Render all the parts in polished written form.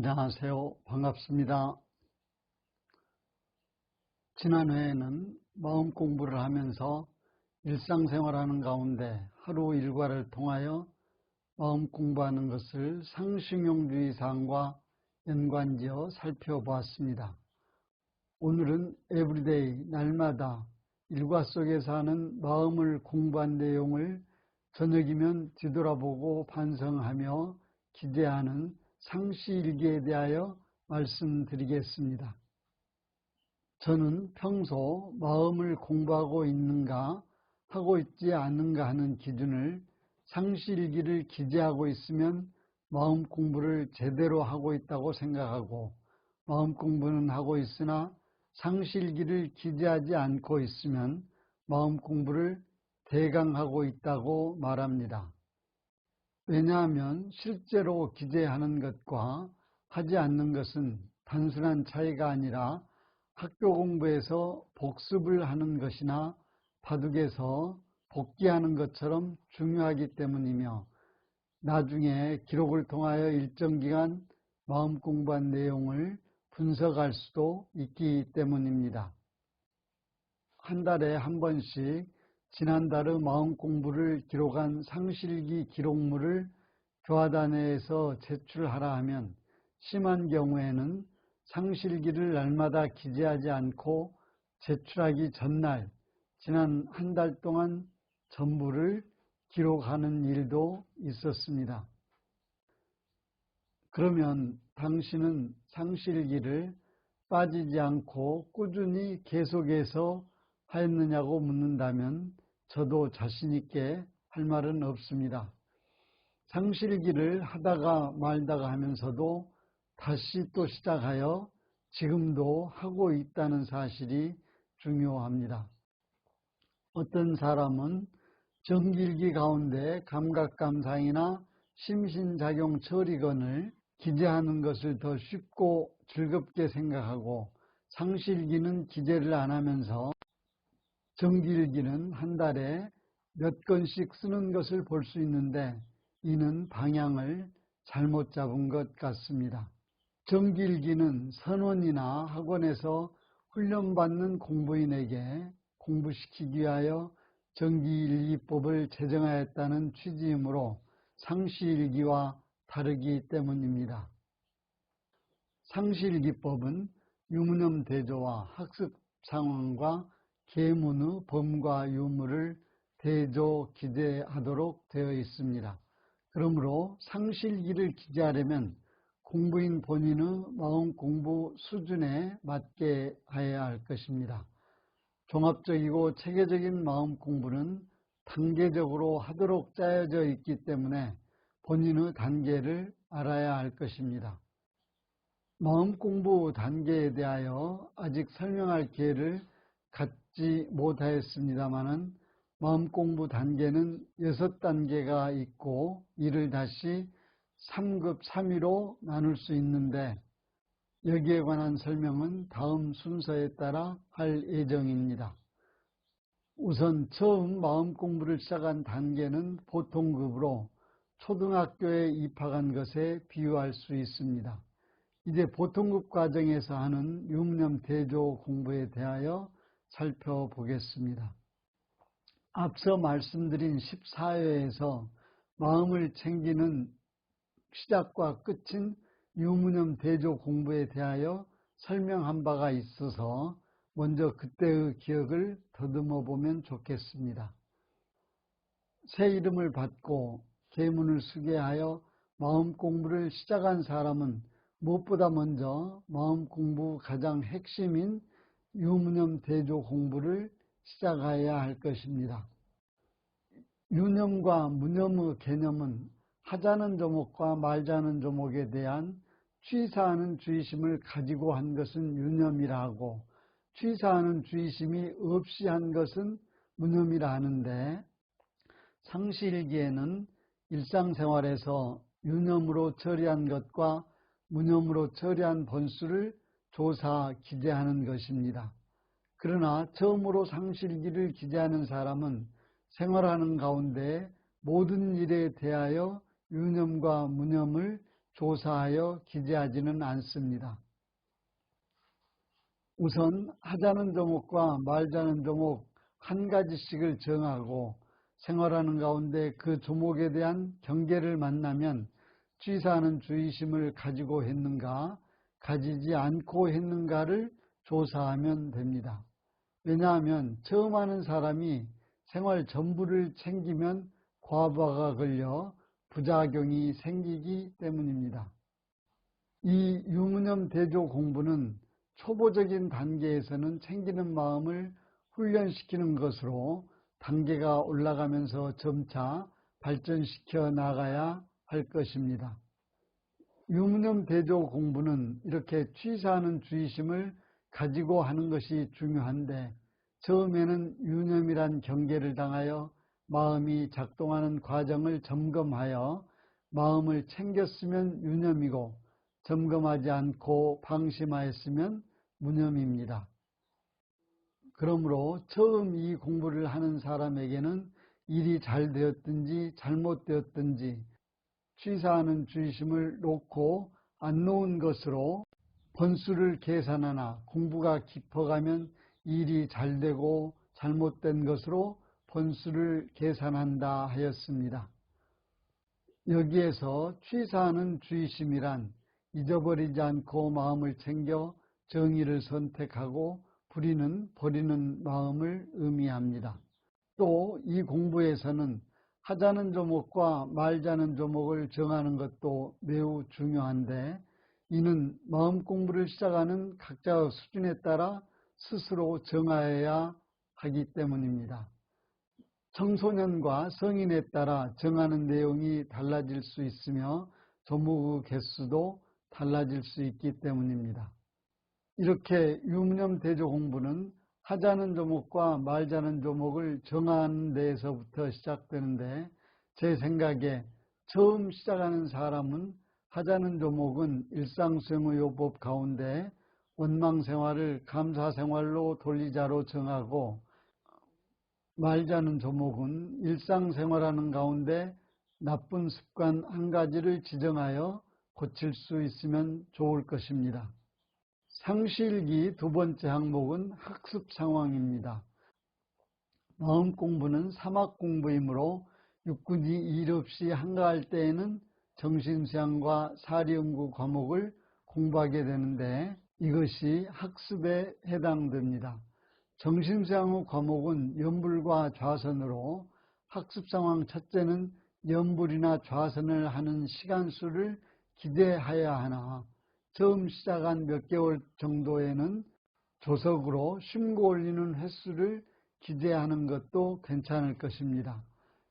안녕하세요. 반갑습니다. 지난 회에는 마음 공부를 하면서 일상생활하는 가운데 하루 일과를 통하여 마음 공부하는 것을 상식용주의 사항과 연관지어 살펴보았습니다. 오늘은 에브리데이, 날마다 일과 속에서 하는 마음을 공부한 내용을 저녁이면 뒤돌아보고 반성하며 기대하는 상시일기에 대하여 말씀드리겠습니다. 저는 평소 마음을 공부하고 있는가 하고 있지 않는가 하는 기준을 상시일기를 기재하고 있으면 마음 공부를 제대로 하고 있다고 생각하고, 마음 공부는 하고 있으나 상시일기를 기재하지 않고 있으면 마음 공부를 대강하고 있다고 말합니다. 왜냐하면 실제로 기재하는 것과 하지 않는 것은 단순한 차이가 아니라 학교 공부에서 복습을 하는 것이나 바둑에서 복기하는 것처럼 중요하기 때문이며, 나중에 기록을 통하여 일정 기간 마음 공부한 내용을 분석할 수도 있기 때문입니다. 한 달에 한 번씩 지난달의 마음 공부를 기록한 상시일기 기록물을 교화단에서 제출하라 하면, 심한 경우에는 상시일기를 날마다 기재하지 않고 제출하기 전날 지난 한 달 동안 전부를 기록하는 일도 있었습니다. 그러면 당신은 상시일기를 빠지지 않고 꾸준히 계속해서 하였느냐고 묻는다면 저도 자신 있게 할 말은 없습니다. 상시일기를 하다가 말다가 하면서도 다시 또 시작하여 지금도 하고 있다는 사실이 중요합니다. 어떤 사람은 정기일기 가운데 감각감상이나 심신작용 처리건을 기재하는 것을 더 쉽고 즐겁게 생각하고, 상시일기는 기재를 안 하면서 정기일기는 한 달에 몇 건씩 쓰는 것을 볼 수 있는데, 이는 방향을 잘못 잡은 것 같습니다. 정기일기는 선원이나 학원에서 훈련받는 공부인에게 공부시키기 위하여 정기일기법을 제정하였다는 취지이므로 상시일기와 다르기 때문입니다. 상시일기법은 유무념 대조와 학습 상황과 계문의 범과 유무를 대조 기재하도록 되어 있습니다. 그러므로 상시일기를 기재하려면 공부인 본인의 마음 공부 수준에 맞게 해야 할 것입니다. 종합적이고 체계적인 마음 공부는 단계적으로 하도록 짜여져 있기 때문에 본인의 단계를 알아야 할 것입니다. 마음 공부 단계에 대하여 아직 설명할 기회를 갖지 못하였습니다마는, 마음 공부 단계는 6단계가 있고 이를 다시 3급 3위로 나눌 수 있는데, 여기에 관한 설명은 다음 순서에 따라 할 예정입니다. 우선 처음 마음 공부를 시작한 단계는 보통급으로 초등학교에 입학한 것에 비유할 수 있습니다. 이제 보통급 과정에서 하는 유무념 대조 공부에 대하여 살펴보겠습니다. 앞서 말씀드린 14회에서 마음을 챙기는 시작과 끝인 유무념 대조 공부에 대하여 설명한 바가 있어서 먼저 그때의 기억을 더듬어 보면 좋겠습니다. 새 이름을 받고 계문을 쓰게 하여 마음 공부를 시작한 사람은 무엇보다 먼저 마음 공부 가장 핵심인 유무념 대조 공부를 시작해야 할 것입니다. 유념과 무념의 개념은 하자는 조목과 말자는 조목에 대한 취사하는 주의심을 가지고 한 것은 유념이라 하고, 취사하는 주의심이 없이 한 것은 무념이라 하는데, 상시일기에는 일상생활에서 유념으로 처리한 것과 무념으로 처리한 번수를 조사 기재하는 것입니다. 그러나 처음으로 상시일기를 기재하는 사람은 생활하는 가운데 모든 일에 대하여 유념과 무념을 조사하여 기재하지는 않습니다. 우선 하자는 조목과 말자는 조목 한 가지씩을 정하고 생활하는 가운데 그 조목에 대한 경계를 만나면 취사하는 주의심을 가지고 했는가 가지지 않고 했는가를 조사하면 됩니다. 왜냐하면 처음 하는 사람이 생활 전부를 챙기면 과부하가 걸려 부작용이 생기기 때문입니다. 이 유무념 대조 공부는 초보적인 단계에서는 챙기는 마음을 훈련시키는 것으로 단계가 올라가면서 점차 발전시켜 나가야 할 것입니다. 유무념 대조 공부는 이렇게 취사하는 주의심을 가지고 하는 것이 중요한데 처음에는 유념이란 경계를 당하여 마음이 작동하는 과정을 점검하여 마음을 챙겼으면 유념이고 점검하지 않고 방심하였으면 무념입니다. 그러므로 처음 이 공부를 하는 사람에게는 일이 잘 되었든지 잘못되었든지 취사하는 주의심을 놓고 안 놓은 것으로 번수를 계산하나 공부가 깊어가면 일이 잘되고 잘못된 것으로 번수를 계산한다 하였습니다. 여기에서 취사하는 주의심이란 잊어버리지 않고 마음을 챙겨 정의를 선택하고 버리는 마음을 의미합니다. 또 이 공부에서는 하자는 조목과 말자는 조목을 정하는 것도 매우 중요한데 이는 마음 공부를 시작하는 각자의 수준에 따라 스스로 정하여야 하기 때문입니다. 청소년과 성인에 따라 정하는 내용이 달라질 수 있으며 조목의 개수도 달라질 수 있기 때문입니다. 이렇게 유무념 대조 공부는 하자는 조목과 말자는 조목을 정하는 데에서부터 시작되는데 제 생각에 처음 시작하는 사람은 하자는 조목은 일상수행의 요법 가운데 원망생활을 감사생활로 돌리자로 정하고 말자는 조목은 일상생활하는 가운데 나쁜 습관 한 가지를 지정하여 고칠 수 있으면 좋을 것입니다. 상실기 두 번째 항목은 학습 상황입니다. 마음 공부는 사막 공부이므로 육군이 일 없이 한가할 때에는 정신수양과 사리연구 과목을 공부하게 되는데 이것이 학습에 해당됩니다. 정신수양의 과목은 연불과 좌선으로 학습 상황 첫째는 연불이나 좌선을 하는 시간수를 기대하여야 하나 처음 시작한 몇 개월 정도에는 조석으로 심고 올리는 횟수를 기대하는 것도 괜찮을 것입니다.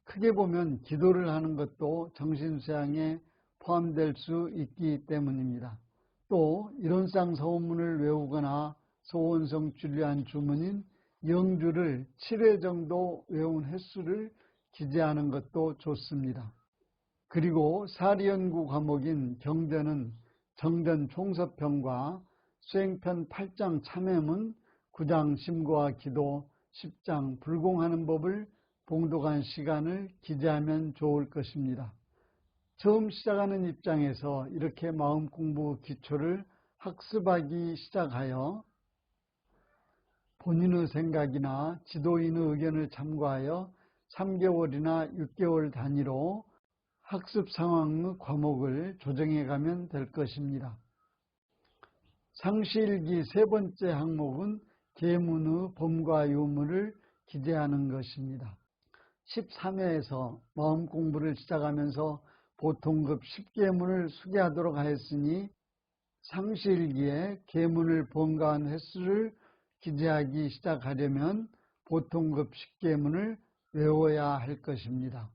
크게 보면 기도를 하는 것도 정신수양에 포함될 수 있기 때문입니다. 또 이론상 서원문을 외우거나 소원성 줄리한 주문인 영주를 7회 정도 외운 횟수를 기재하는 것도 좋습니다. 그리고 사리연구 과목인 경전은 정전 총서편과 수행편 8장 참회문, 9장 심고와 기도, 10장 불공하는 법을 봉독한 시간을 기재하면 좋을 것입니다. 처음 시작하는 입장에서 이렇게 마음 공부 기초를 학습하기 시작하여 본인의 생각이나 지도인의 의견을 참고하여 3개월이나 6개월 단위로 학습 상황의 과목을 조정해 가면 될 것입니다. 상시일기 세 번째 항목은 계문의 범과 유무를 기재하는 것입니다. 13회에서 마음 공부를 시작하면서 보통급 10계문을 수기하도록 하였으니 상시일기에 계문을 범가한 횟수를 기재하기 시작하려면 보통급 10계문을 외워야 할 것입니다.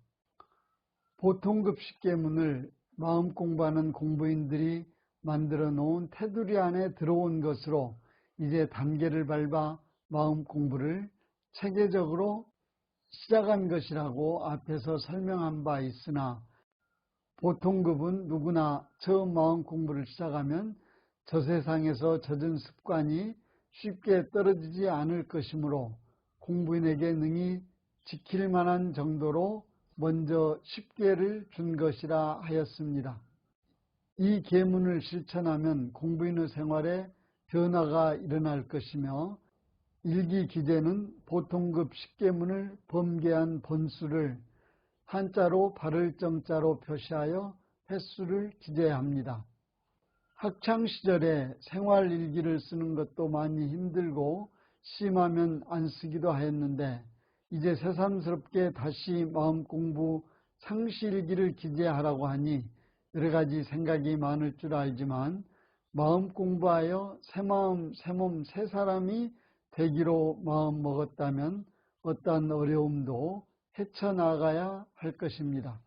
보통급 10계문을 마음 공부하는 공부인들이 만들어 놓은 테두리 안에 들어온 것으로 이제 단계를 밟아 마음 공부를 체계적으로 시작한 것이라고 앞에서 설명한 바 있으나 보통급은 누구나 처음 마음 공부를 시작하면 저 세상에서 젖은 습관이 쉽게 떨어지지 않을 것이므로 공부인에게 능히 지킬 만한 정도로 먼저 10개를 준 것이라 하였습니다. 이 계문을 실천하면 공부인의 생활에 변화가 일어날 것이며 일기 기재는 보통급 10계문을 범계한 번수를 한자로 발을 정자로 표시하여 횟수를 기재합니다. 학창시절에 생활일기를 쓰는 것도 많이 힘들고 심하면 안 쓰기도 하였는데 이제 새삼스럽게 다시 마음공부 상시일기를 기재하라고 하니 여러가지 생각이 많을 줄 알지만 마음공부하여 새마음 새몸 새 사람이 되기로 마음먹었다면 어떠한 어려움도 헤쳐나가야 할 것입니다.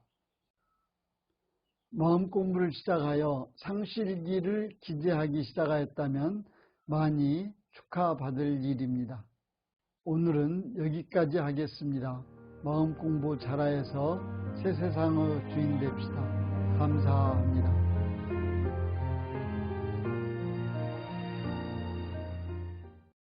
마음공부를 시작하여 상시일기를 기재하기 시작하였다면 많이 축하받을 일입니다. 오늘은 여기까지 하겠습니다. 마음공부 잘하여서 새 세상의 주인 됩시다. 감사합니다.